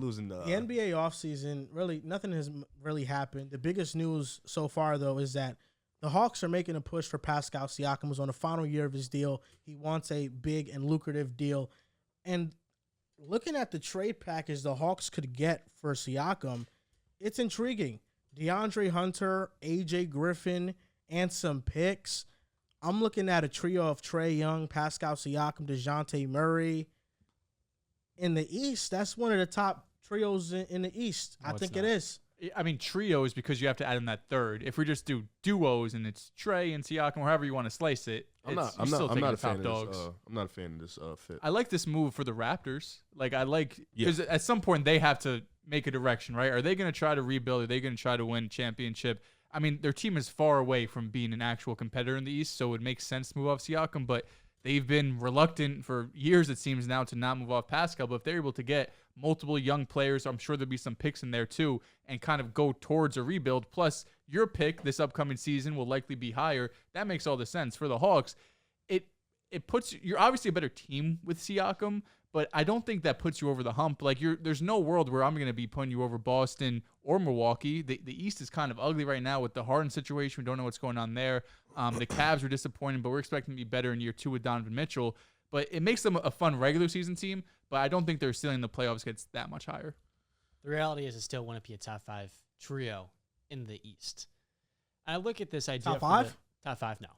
losing the NBA offseason, really, nothing has really happened. The biggest news so far, though, is that the Hawks are making a push for Pascal Siakam, who's on the final year of his deal. He wants a big and lucrative deal. And looking at the trade package the Hawks could get for Siakam, it's intriguing. DeAndre Hunter, AJ Griffin, and some picks. I'm looking at a trio of Trae Young, Pascal Siakam, DeJounte Murray. In the East, that's one of the top trios in the East. No, I think it is. I mean, trios because you have to add in that third. If we just do duos and it's Trae and Siakam, or however you want to slice it, I'm not a fan of this. I'm not a fan of this fit. I like this move for the Raptors. Because at some point they have to make a direction, right? Are they going to try to rebuild? Are they going to try to win championship? I mean, their team is far away from being an actual competitor in the East, so it makes sense to move off Siakam, but they've been reluctant for years, it seems now, to not move off Pascal. But if they're able to get multiple young players, I'm sure there'll be some picks in there too, and kind of go towards a rebuild. Plus, your pick this upcoming season will likely be higher. That makes all the sense for the Hawks. It puts you're obviously a better team with Siakam, but I don't think that puts you over the hump. Like there's no world where I'm going to be putting you over Boston or Milwaukee. The East is kind of ugly right now with the Harden situation. We don't know what's going on there. The Cavs are disappointing, but we're expecting to be better in year 2 with Donovan Mitchell. But it makes them a fun regular season team, but I don't think their ceiling in the playoffs gets that much higher. The reality is it still wouldn't be a top 5 trio in the East. I look at this idea. Top 5? Top 5 now.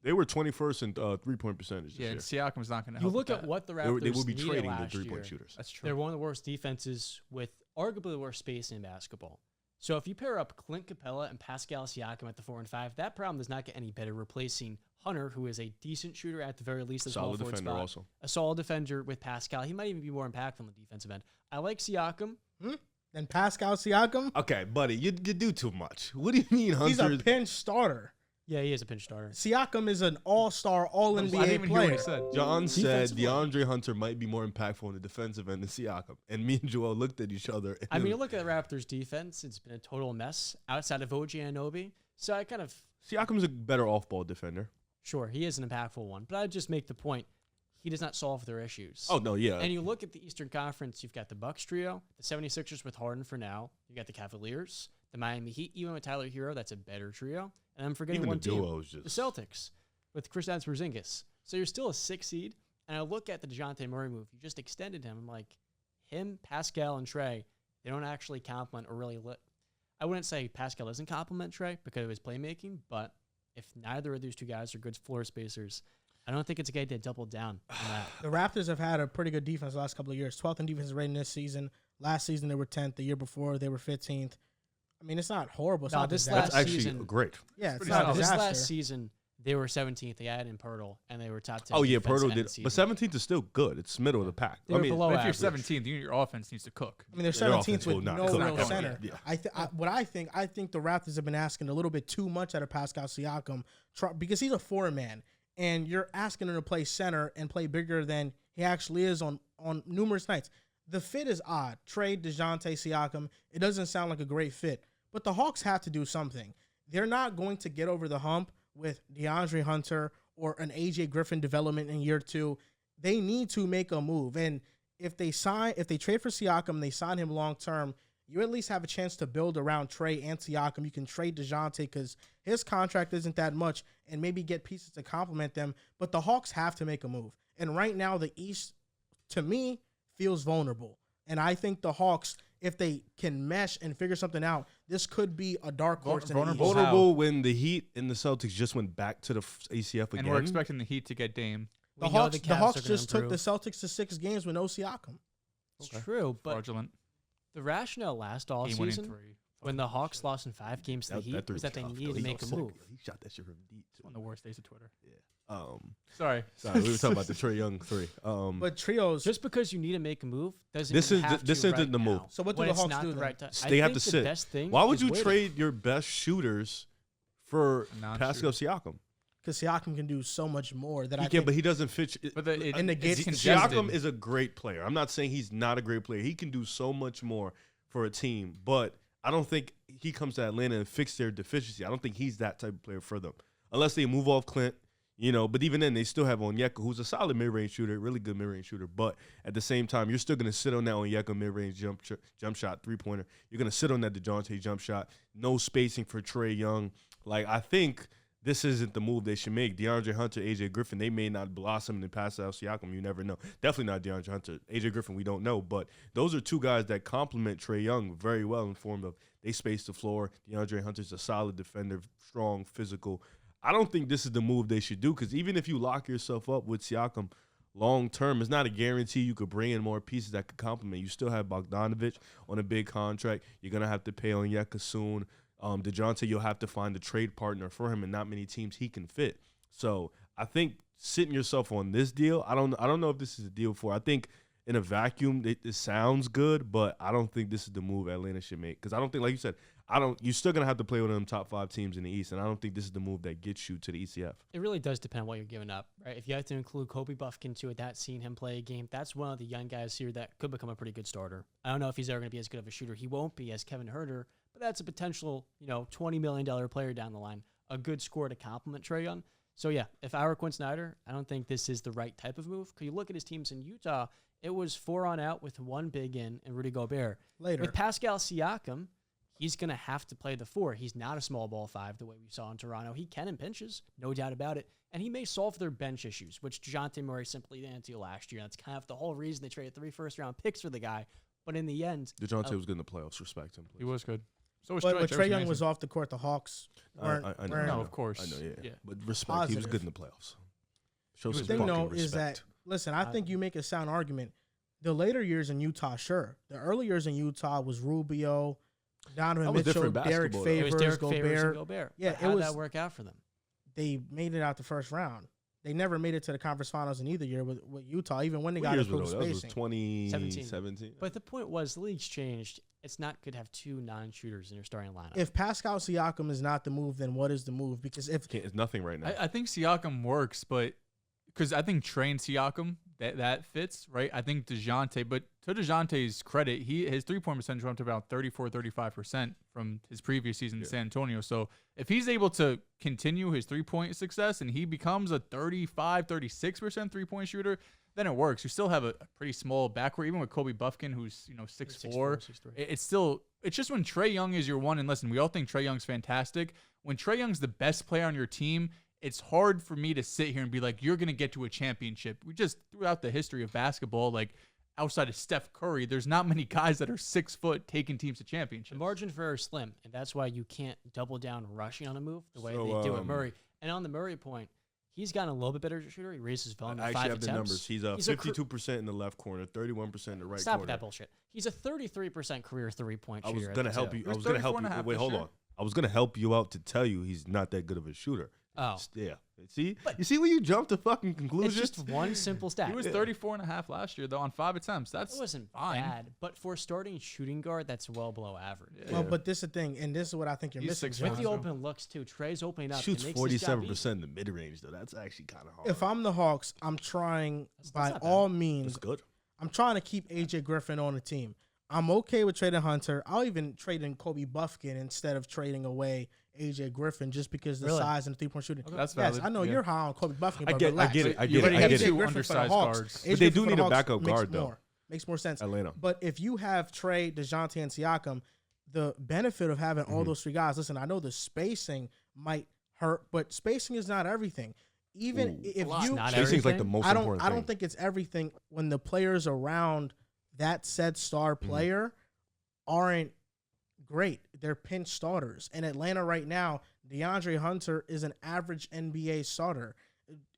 They were 21st in 3-point percentage. Yeah, and Siakam's not going to You help. look at what the Raptors they will be needed trading the last 3-point year. shooters. That's true. They're one of the worst defenses with arguably the worst space in basketball. So if you pair up Clint Capella and Pascal Siakam at the 4 and 5, that problem does not get any better, replacing Hunter, who is a decent shooter at the very least. Solid defender also. A solid defender with Pascal. He might even be more impactful on the defensive end. I like Siakam. And Pascal Siakam? Okay, buddy, you do too much. What do you mean, Hunter? He's a pinch starter. Yeah, he is a pinch starter. Siakam is an all-star, all-NBA player. John said DeAndre Hunter might be more impactful on the defensive end than Siakam. And me and Joel looked at each other. I mean, look at the Raptors' defense. It's been a total mess outside of OG Anunoby. So I kind of... Siakam's a better off-ball defender. Sure, he is an impactful one. But I'd just make the point, he does not solve their issues. Oh, no, yeah. And you look at the Eastern Conference, you've got the Bucks trio, the 76ers with Harden for now. You got the Cavaliers, the Miami Heat, even with Tyler Hero, that's a better trio. And I'm forgetting even one the team, duo is just... the Celtics with Kristaps Porzingis. So you're still a 6 seed. And I look at the DeJounte Murray move. You just extended him. I'm like, him, Pascal, and Trae, they don't actually complement or really I wouldn't say Pascal doesn't complement Trae because of his playmaking, but if neither of these two guys are good floor spacers, I don't think it's a good idea to double down on that. The Raptors have had a pretty good defense the last couple of years. 12th in defensive rating this season. Last season they were 10th. The year before they were 15th. I mean, it's not horrible. It's No, not this disaster. last That's actually season, great. Yeah, it's pretty not a solid. This disaster. last season, they were 17th. They added in Pirtle, and they were top 10. Oh, yeah, defense Pirtle end did. of the But season. 17th is still good. It's middle of the pack. They were below But if you're average. 17th, your offense needs to cook. I mean, they're Their 17th offense with will not no cook. real Yeah. center. Yeah. I think the Raptors have been asking a little bit too much out of Pascal Siakam because he's a four-man, and you're asking him to play center and play bigger than he actually is on numerous nights. The fit is odd. Trade DeJounte Siakam. It doesn't sound like a great fit, but the Hawks have to do something. They're not going to get over the hump with DeAndre Hunter or an AJ Griffin development in year 2. They need to make a move. And if they trade for Siakam, they sign him long term, you at least have a chance to build around Trae and Siakam. You can trade DeJounte because his contract isn't that much and maybe get pieces to complement them. But the Hawks have to make a move. And right now, the East, to me, feels vulnerable. And I think the Hawks, if they can mesh and figure something out, this could be a dark horse. Vulnerable. Vulnerable when the Heat and the Celtics just went back to the ACF again. And we're expecting the Heat to get Dame. The We know Hawks Cavs are gonna just took the improve. Celtics to 6 games with no Siakam. It's true, but Fraudulent. the rationale last Game winning offseason, 3. when the Hawks lost in 5 games to the Heat, was that they needed to make a move. He shot that shit from deep. It's one of the worst days of Twitter. Sorry, Sorry. we were talking about the Trae Young 3. But trios, Just because you need to make a move doesn't This mean is you have the- this to isn't right the move. now, So what do when the it's Hawks not do the then? right time. They have think to the sit. best thing Why would is you waiting. trade your best shooters for Non-shooter. Pascal Siakam? because Siakam can do so much more that I He can, think but he doesn't fit. But it negates it's congested. Siakam is a great player. I'm not saying he's not a great player. He can do so much more for a team, but I don't think he comes to Atlanta and fix their deficiency. I don't think he's that type of player for them. Unless they move off Clint, But even then, they still have Onyeka, who's a solid mid-range shooter, really good mid-range shooter. But at the same time, you're still going to sit on that Onyeka mid-range jump shot, three-pointer. You're going to sit on that DeJounte jump shot. No spacing for Trae Young. Like, I think this isn't the move they should make. DeAndre Hunter, AJ Griffin, they may not blossom in Pascal Siakam. You never know. Definitely not DeAndre Hunter. AJ Griffin, we don't know. But those are two guys that complement Trae Young very well in form of they space the floor. DeAndre Hunter's a solid defender, strong, physical. I don't think this is the move they should do, because even if you lock yourself up with Siakam long term, it's not a guarantee you could bring in more pieces that could complement. You still have Bogdanovic on a big contract. You're going to have to pay Onyeka soon. DeJounte, you'll have to find a trade partner for him, and not many teams he can fit. So I think sitting yourself on this deal, I don't know if this is a deal for. I think in a vacuum it sounds good, but I don't think this is the move Atlanta should make, because I don't think, like you said, you're still going to have to play with them top 5 teams in the East, and I don't think this is the move that gets you to the ECF. It really does depend on what you're giving up, right? If you have to include Kobe Buffkin too, without seeing him play a game, that's one of the young guys here that could become a pretty good starter. I don't know if he's ever going to be as good of a shooter. He won't be as Kevin Huerter, but that's a potential, $20 million player down the line, a good scorer to complement Trae Young. So yeah, if I were Quinn Snyder, I don't think this is the right type of move. Because you look at his teams in Utah, it was 4 on out with 1 big in and Rudy Gobert. Later. With Pascal Siakam, he's going to have to play the 4. He's not a small ball 5 the way we saw in Toronto. He can in pinches, no doubt about it. And he may solve their bench issues, which DeJounte Murray simply didn't do last year. That's kind of the whole reason they traded 3 first-round picks for the guy. But in the end, DeJounte was good in the playoffs. Respect him, please. He was good. So was But Trae. when Trae Young was off the court, the Hawks weren't. I know. weren't- No, of course. I know, yeah. Yeah. But respect, he was Positive. good in the playoffs. Show The some thing, fucking though, respect. is that, listen, I think you make a sound argument. The later years in Utah, sure. The early years in Utah was Rubio, Donovan That was Mitchell, different Derek basketball, though. it was Favors, Derek Favors and Gobert. Gobert. Yeah, But it how'd was- that work out for them? They made it out the first round. They never made it to the conference finals in either year with Utah, even when they What got years were improved those? That was spacing. 2017. But the point was, the league's changed. It's not good to have 2 non-shooters in your starting lineup. If Pascal Siakam is not the move, then what is the move? Because if It's nothing right now. I think Siakam works, but because I think Trae and Siakam that fits, right? I think DeJounte, but to DeJounte's credit, his 3-point percentage went to about 34-35% from his previous season in San Antonio. So if he's able to continue his 3-point success and he becomes a 35-36% 3-point shooter, then it works. You still have a pretty small backcourt, even with Kobe Buffkin, who's 6'4". 6'3". It's just when Trae Young is your one, and listen, we all think Trae Young's fantastic. When Trae Young's the best player on your team, it's hard for me to sit here and be like, you're going to get to a championship. We just, throughout the history of basketball, like outside of Steph Curry, there's not many guys that are 6 foot taking teams to The championships. margin for error is slim, and that's why you can't double down rushing on a move the way So, they do with Murray. And on the Murray point, he's gotten a little bit better shooter. He raised his volume to I 5 actually have attempts. the numbers. He's He's a 52% in the left corner, 31% in the right Stop corner. with that bullshit. He's a 33% career 3-point I shooter. was gonna help you. He I was was gonna help 34.5 you. Wait, this hold year. on. I was gonna help you out to tell you he's not that good of a shooter. Oh. Yeah. See, you see when you jump to fucking It's conclusions. just one simple stat. He was 34.5 last year, though, on 5 attempts. It That's wasn't fine. bad, but for starting shooting guard, that's well below average. Yeah. well, but this is the thing, and this is what I think you're He's missing. 6'1". John. With the open looks too, Trey's opening up. Shoots It makes his job 47% easy. in the mid range though. That's actually kind of hard. If I'm the Hawks, I'm trying That's by not bad. all means. That's good. I'm trying to keep AJ Griffin on the team. I'm okay with trading Hunter. I'll even trade in Kobe Buffkin instead of trading away AJ Griffin just because the Really? size and the 3-point shooting. That's Yes, valid. I know Yeah. you're high on Kobe Buffkin. I but get relax. it. I You get it. already I have get two it. AJ Griffin for the undersized Hawks. guards. AJ But they Griffin do for the need a Hawks backup makes guard, though. makes more sense. Atlanta. But if you have Trey, DeJounte, and Siakam, the benefit of having all those 3 guys, listen, I know the spacing might hurt, but spacing is not everything. Even Ooh. if It's you, not Spacing's like the everything. most I important don't thing. think it's everything when the players around that said star player aren't great. They're pinch starters. In Atlanta right now, DeAndre Hunter is an average NBA starter.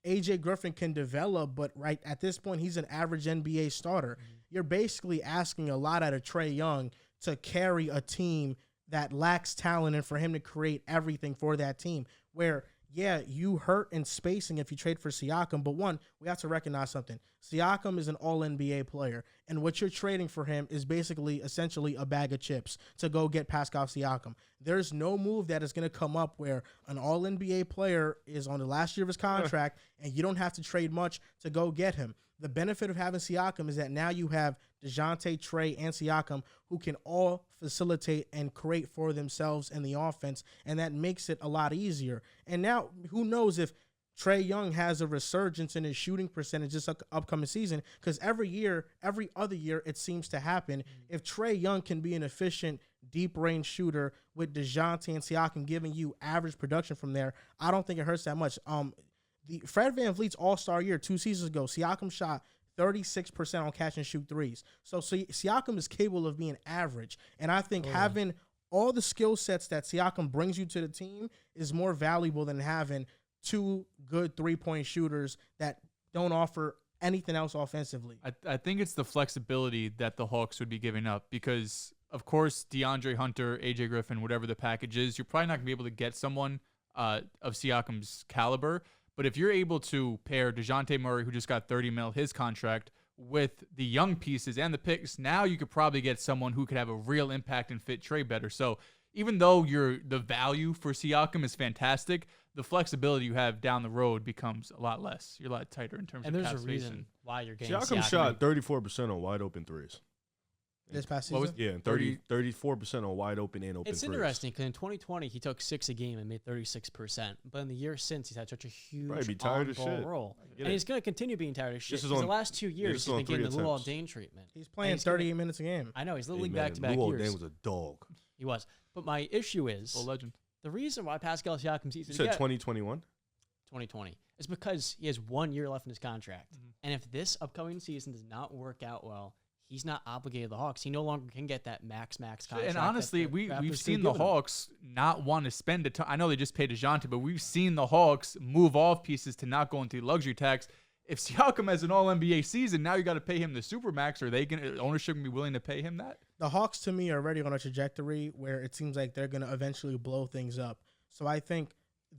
AJ Griffin can develop, but right at this point, he's an average NBA starter. You're basically asking a lot out of Trae Young to carry a team that lacks talent and for him to create everything for that team. Where, yeah, you hurt in spacing if you trade for Siakam, but one, we have to recognize something. Siakam is an all-NBA player, and what you're trading for him is basically essentially a bag of chips to go get Pascal Siakam. There's no move that is going to come up where an all-NBA player is on the last year of his contract and you don't have to trade much to go get him. The benefit of having Siakam is that now you have DeJounte, Trae, and Siakam who can all facilitate and create for themselves in the offense, and that makes it a lot easier. And now, who knows if Trae Young has a resurgence in his shooting percentage this upcoming season because every other year, it seems to happen. If Trae Young can be an efficient deep-range shooter with DeJounte and Siakam giving you average production from there, I don't think it hurts that much. The Fred VanVleet's All-Star year 2 seasons ago, Siakam shot 36% on catch-and-shoot threes. So Siakam is capable of being average, and I think having all the skill sets that Siakam brings you to the team is more valuable than having 2 good three-point shooters that don't offer anything else offensively. I think it's the flexibility that the Hawks would be giving up because, of course, DeAndre Hunter, AJ Griffin, whatever the package is, you're probably not going to be able to get someone of Siakam's caliber. But if you're able to pair DeJounte Murray, who just got $30 million, his contract, with the young pieces and the picks, now you could probably get someone who could have a real impact and fit Trae better. So even though the value for Siakam is fantastic, the flexibility you have down the road becomes a lot less. You're a lot tighter in terms of cap space. And there's a reason why you're getting Siakam shot 34% on wide open threes. This past season? Yeah, 34% on wide open and open It's threes. interesting because in 2020, he took 6 a game and made 36%. But in the year since, he's had such a huge Probably be tired of on-ball shit. role. And he's going to continue being tired of shit. This is Because the on- last 2 years, this is he's been on 3 getting the Luol attempts. Deng treatment. He's playing And he's gonna- 38 minutes a game. I know, he's literally Hey, man, back-to-back Luol years. Deng was a dog. He was. But my issue is, A legend. the reason why Pascal Siakam sees You said 2021? 2020 is because he has 1 year left in his contract. And if this upcoming season does not work out well, he's not obligated to the Hawks. He no longer can get that max contract. And that honestly, the we've Raptors seen could the give him. Hawks not want to spend a ton. I know they just paid DeJounte, but we've seen the Hawks move off pieces to not go into the luxury tax. If Siakam has an All-NBA season, now you got to pay him the supermax. Are they going ownership gonna be willing to pay him that? The Hawks, to me, are already on a trajectory where it seems like they're going to eventually blow things up. So I think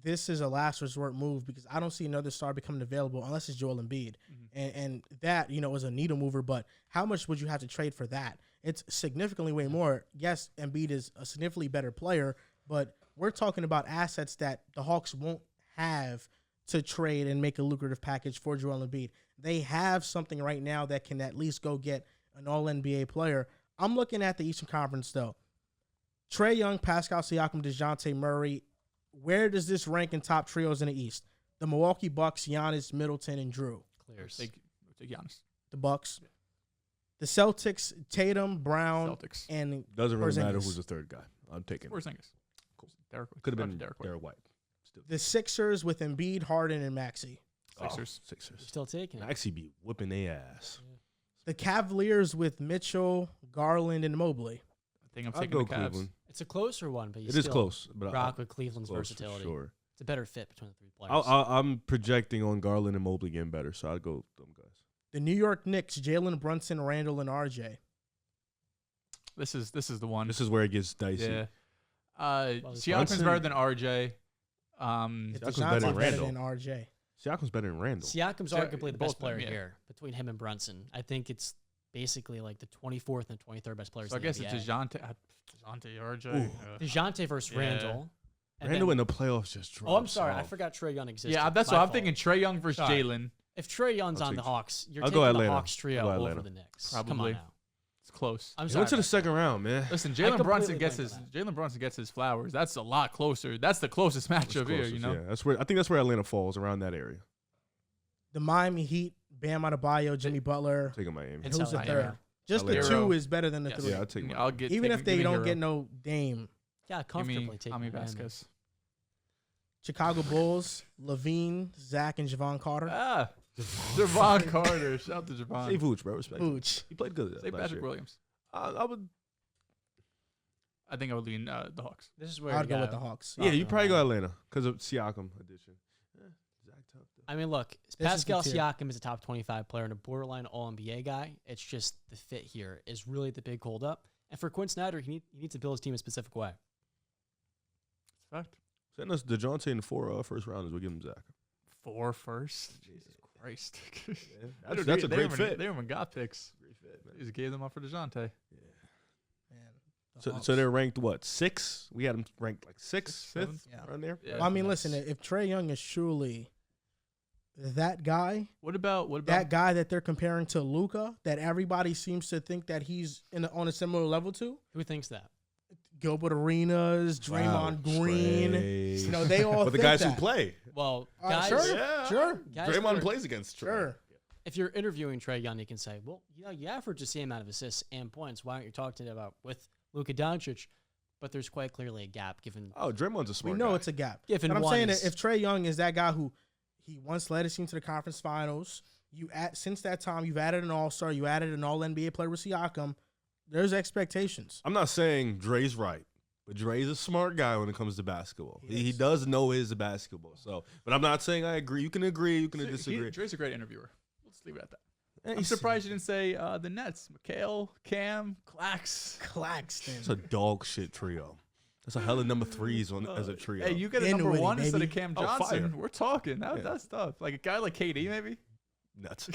this is a last resort move because I don't see another star becoming available unless it's Joel Embiid. And that, is a needle mover, but how much would you have to trade for that? It's significantly way more. Yes, Embiid is a significantly better player, but we're talking about assets that the Hawks won't have to trade and make a lucrative package for Joel Embiid. They have something right now that can at least go get an All-NBA player. I'm looking at the Eastern Conference, though. Trae Young, Pascal Siakam, DeJounte Murray. Where does this rank in top trios in the East? The Milwaukee Bucks, Giannis, Middleton, and Drew. Clears. Take Giannis. The Bucks. The Celtics, Tatum, Brown, Celtics. and Doesn't really matter Porzingis. who's the third guy. I'm taking Where's Porzingis? Cool. Derek Could have been Derek Derek White. Still. the Sixers with Embiid, Harden, and Maxey. Sixers. Sixers. Still taking it. Maxey be whipping their ass. The Cavaliers with Mitchell, Garland, and Mobley. I think I'm I'll taking go the Cavs. Cleveland. It's a closer one, but you It is still close, but rock with Cleveland's close for versatility. Sure. It's a better fit between the 3 players. I'm projecting on Garland and Mobley getting better, so I'd go with them guys. The New York Knicks, Jalen Brunson, Randall, and RJ. This is the one. This is where it gets dicey. Yeah. it's Siakam's Brunson. better than RJ. If Siakam's DeJounte's better than better Randall. than RJ. Siakam's better than Randall. Siakam's So, arguably the best both of them, player yeah. here between him and Brunson. I think it's basically like the 24th and 23rd best players So I in the guess NBA. it's DeJounte, RJ. Ooh. DeJounte versus Yeah. Randall. And Randall then- in the playoffs just dropped. Oh, I'm sorry. I off. forgot Trae Young existed. Yeah, that's My what I'm fault. thinking. Trae Young versus Sorry. Jalen. If Trae Young's I'll on the take- Hawks, you're I'll go taking the Atlanta. Hawks trio I'll go over Atlanta. the Knicks. Come on Probably. now. It's close. I'm He sorry. went to the about second round, man. Listen, I Jalen Brunson completely gets blame his Jalen Brunson gets his flowers. That's a lot closer. That's the closest matchup here. You know. Yeah, that's where I think that's where Atlanta falls around that area. The Miami Heat, Bam Adebayo, Jimmy Butler. Taking Miami. And who's the Miami. third? Just the Hero. two is better than the Yes. three. Yeah, I'll take Miami. I'll get. Even if they give me don't Hero. get no Dame. Yeah, Give comfortably me taking Tommy Miami. Vasquez. Chicago Bulls, Levine, Zach, and Javon Carter. Ah, Javon Carter. Shout out to Javon. Save Vooch, bro. Respect. Vooch. He played good. Save last Patrick year. Williams. I would. I think I would lean the Hawks. This is where I'd you go with gotta- the Hawks. Yeah, you probably go Atlanta because of Siakam addition. Zach tough though. I mean, look, is the Pascal tier. Siakam is a top 25 player and a borderline All-NBA guy. It's just the fit here is really the big holdup. And for Quinn Snyder, he needs to build his team a specific way. It's a fact. Send us DeJounte in 4 first rounders. We'll give him Zach. 4 first. Jesus Christ. That's a great fit. They even got picks. Great fit, They just gave them up for DeJounte. Man, the So Hawks. they're ranked what? 6? We had them ranked like 6th, Sixth, seventh? 5th, Yeah. around there. Yeah. Well, I mean, listen, if Trae Young is truly that guy, What about that guy that they're comparing to Luka, that everybody seems to think that he's on a similar level to, Who thinks that? Gilbert Arenas, Draymond Green. Trey. You know, they all But the think guys that. who play. Well, Sure. guys, Yeah. Sure. guys Draymond were- plays against Trey. Sure. if you're interviewing Trae Young, you can say, well, you average the same amount of assists and points. Why aren't you talking about with Luka Doncic? But there's quite clearly a gap given. Oh, Draymond's a We smart know guy. it's a gap. Given But I'm one saying is- that if Trae Young is that guy who he once led his team to the conference finals, since that time you've added an All-Star, you added an All-NBA player with Siakam. There's expectations. I'm not saying Dre's right, but Dre's a smart guy when it comes to basketball. He does know his basketball. So, but I'm not saying I agree. You can agree. You can disagree. Dre's a great interviewer. Let's leave it at that. I'm He's- surprised you didn't say the Nets. McHale, Cam, Clax. Claxton. It's a dog shit trio. That's a hella number threes as a trio. Hey, you get a Dinwiddie, number one instead of baby. Cam Oh, Johnson. fire. We're talking. Yeah. That's tough. Like a guy like KD, maybe. Nuts.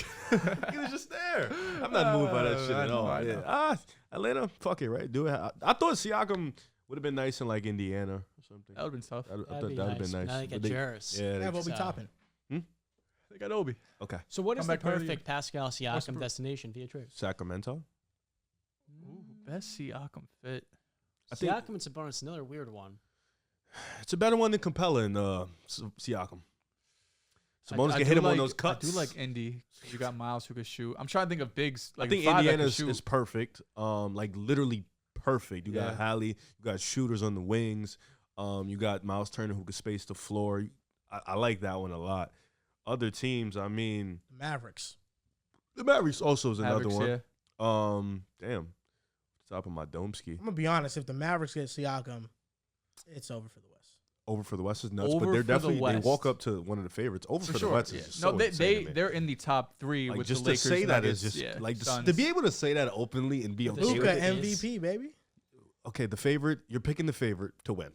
He was just there. I'm not moved by that shit I at know, all. I know. Yeah. Atlanta, fuck it, right? Do it. I thought Siakam would have been nice in like Indiana or something. That would have been tough. I thought That'd be that would have nice. been nice. Now they But get Jarris. Yeah. Yeah, what we So- topping? They got Obi. Okay. So what is Come the back player of the perfect Pascal Siakam Westbrook. destination via trade? Sacramento. Ooh, best Siakam fit. I think- Siakam and Sabonis, another weird one. It's a better one than Capella and Siakam. Sabonis I can do hit him on like- those cuts. I do like Indy. You got Miles who could shoot. I'm trying to think of bigs. Like I think five that Indiana could shoot. is perfect. Like literally perfect. You got Yeah. Hallie. You got shooters on the wings. You got Miles Turner who can space the floor. I like that one a lot. Other teams, I mean, Mavericks. the Mavericks also is another Mavericks, one. yeah. Damn. Top of my dome ski. I'm gonna be honest. If the Mavericks get Siakam, it's over for the West. Over for the West is nuts, Over but they're for the definitely they West. walk up to one of the favorites. Over for the West is just No, so they insane to me. they're in the top three Like with just the to Lakers. say that is Nuggets, just yeah, like Suns. to be able to say that openly and be With okay the with Luka it. MVP, baby. Okay, the favorite. You're picking the favorite to win.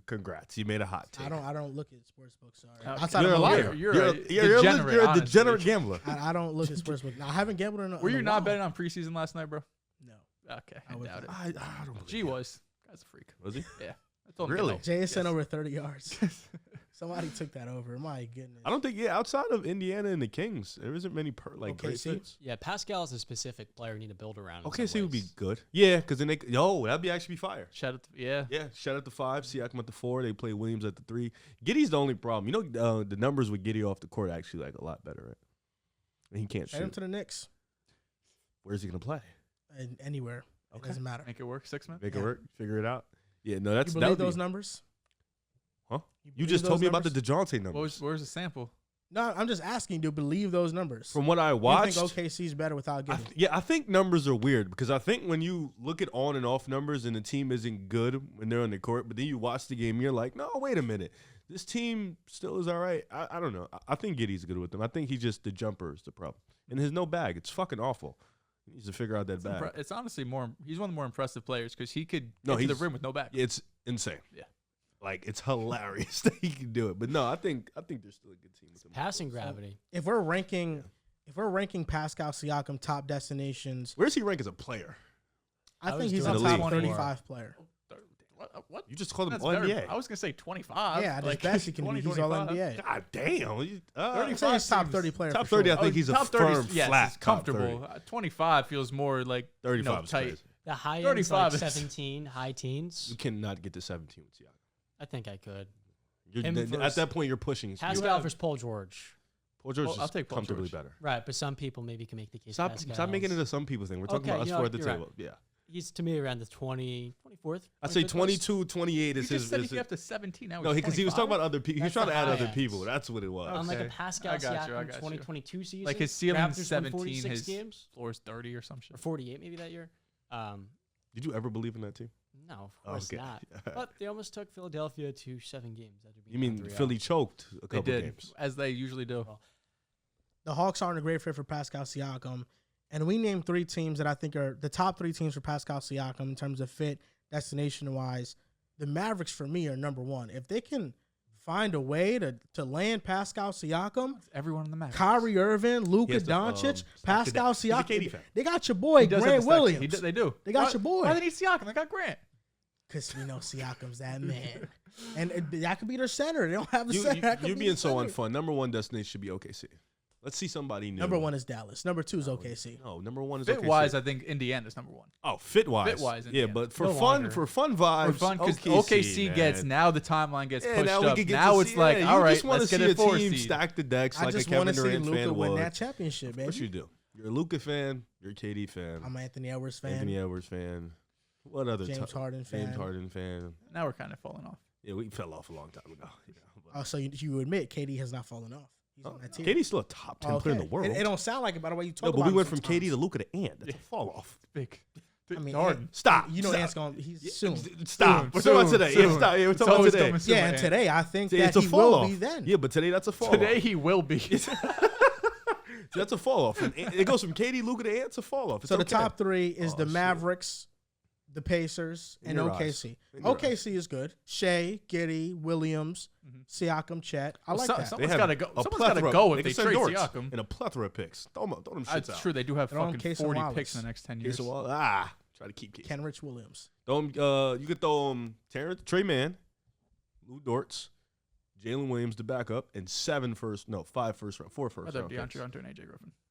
Congrats, you made a hot take. I don't look at sportsbooks. Sorry. Okay. Outside You're of a my liar. liar. You're You're a degenerate, you're a honestly. degenerate gambler. I don't look at sportsbooks. I haven't gambled in a Were in you a not while. betting on preseason last night, bro? No. Okay, I I was doubt it. I don't believe G that. was. Guy's a freak. Was he? Yeah. I told him Really? no. JSN Yes. over 30 yards. Somebody took that over. My goodness. I don't think. Yeah, outside of Indiana and the Kings, there isn't many great OKC? fits. Yeah, Pascal is a specific player you need to build around. in Okay, some so would be ways. good. Yeah, because then that'd be actually fire. Shout out to, yeah. Yeah, shout out to 5, Siakam at the 4. They play Williams at the 3. Giddy's the only problem. You know, the numbers with Giddy off the court are actually like a lot better, right? And he can't Trade him shoot. to the Knicks. Where's he gonna play? Anywhere. It Okay. doesn't matter. Make it work, 6 man. Make it Yeah. work. Figure it out. Yeah, no, that's You that believe would those be, numbers? Huh? You You believe just those told me about the numbers? DeJounte numbers. Where's the sample? No, I'm just asking. Do you believe those numbers? From what I You watched, think OKC's better without getting? I think numbers are weird because I think when you look at on and off numbers and the team isn't good when they're on the court, but then you watch the game, you're like, no, wait a minute, this team still is all right. I don't know. I think Giddy's good with them. I think he's just the jumper is the problem, and his no bag. It's fucking awful. He needs to figure out that bag. It's honestly more. He's one of the more impressive players because he could No, get to the he's- rim with no back. It's insane. Yeah. Like it's hilarious that he can do it. But no, I think they're still a good team. With him. Passing gravity. If we're ranking Pascal Siakam top destinations, Where's he rank as a player? I I think was he's a doing top the league. 35 player. What? You just called him That's All very, NBA. I was gonna say 25. Yeah, I just like, bet he can be. 20, He's all 25. NBA. God damn. I'm saying he's top seems- 30 player. Top for 30, sure. I think he's a top 30 firm, yes, flat it's top comfortable. 30. 25 feels more like 35 is tight. crazy. The high end 35 like is- 17, high teens. You cannot get to 17 with Siakam. I think I could. You're, Him at versus- that point, you're pushing. Pascal have- versus Paul George. Paul George Well, is I'll take Paul comfortably George. better. Right, but some people maybe can make the case. Stop Pascal making it is- a some people thing. We're talking Okay, about us you know four what, at the you're right. table. Yeah. He's to me around the 24th. I'd say 25th place. 22, 28 You is just his. said is he got to 17. Now no, because he was talking 25? about other people. He was That's trying to the add high other end. people. That's what it was. On like a Okay. Pascal I got you, I Siakam got you. 2022 season. Like his ceiling Raptors won 17, 46 his games floor is 30 or some shit. or 48 maybe that year. Did you ever believe in that team? No, of course Okay. not. But they almost took Philadelphia to 7 games. After being You down mean 3-0. Philly choked a They couple did, games? as they usually do. Well, The Hawks aren't a great fit for Pascal Siakam. And we named 3 teams that I think are the top 3 teams for Pascal Siakam in terms of fit, destination-wise. The Mavericks, for me, are number 1. If they can find a way to land Pascal Siakam, Everyone in the match. Kyrie Irving, Luka has to, Doncic, stop Pascal He's a Siakam, KD fan. they got your boy, Grant Williams. They do. They got Why- your boy. Why they need Siakam? They got Grant. Because we know Siakam's that man. And that could be their center. They don't have a center. That could You be being the so center. unfun. Number 1 destination should be OKC. Let's see somebody new. Number 1 is Dallas. Number 2 is OKC. No, number 1 is Fit OKC. wise, I think Indiana's number 1. Oh, fit-wise. Fit-wise, Yeah, Indiana. but for No fun longer. for fun vibes, For fun, because OKC, gets man. now the timeline gets pushed now we up. can get Now to it's see, like, yeah, all you right, just want let's to get see a 4 team seed. stack the decks I like a just want Kevin to see Durant Luka fan win would. that championship, Of course you baby. do. You're a Luka fan. You're a KD fan. I'm an Anthony Edwards fan. Anthony Edwards fan. What other James Harden fan. James Harden fan. Now we're kind of falling off. Yeah, we fell off a long time ago. Yeah, but- Oh, so you admit KD has not fallen off. He's on that team. KD's still a top 10 player in the Okay. world. It don't sound like it by the way you talk No, about but we him went from sometimes. KD to Luka to Ant. That's a fall off. Big. I mean, Harden. Stop. You know, Stop. Ant's going. He's soon. Stop. We're talking about today. Yeah, soon. stop. Yeah, we're It's talking about always today. coming soon, Yeah, and Ant. today I think See, that it's a he fall will off. be then. Yeah, but today that's a fall Today off. he will be. That's a fall off. It goes from KD, Luka to Ant to fall off. It's So the okay. top 3 is Oh, the shit. Mavericks, the Pacers, In and your OKC. eyes. In your OKC is good. Shea, Giddy, Williams, Siakam, Chet. I like that. Someone's have got to go. a Someone's got to plethora- go they if they can send trade Dortz Siakam. and a plethora of picks. Throw them shits That's out. true. They do have They're on fucking Case and 40 Wallace. picks in the next 10 years. Case of try to keep Case. Kenrich Williams. You could throw Trey Mann, Lou Dortz, Jalen Williams, the backup, and 4 first round Rather round picks. DeAndre Hunter and AJ Griffin.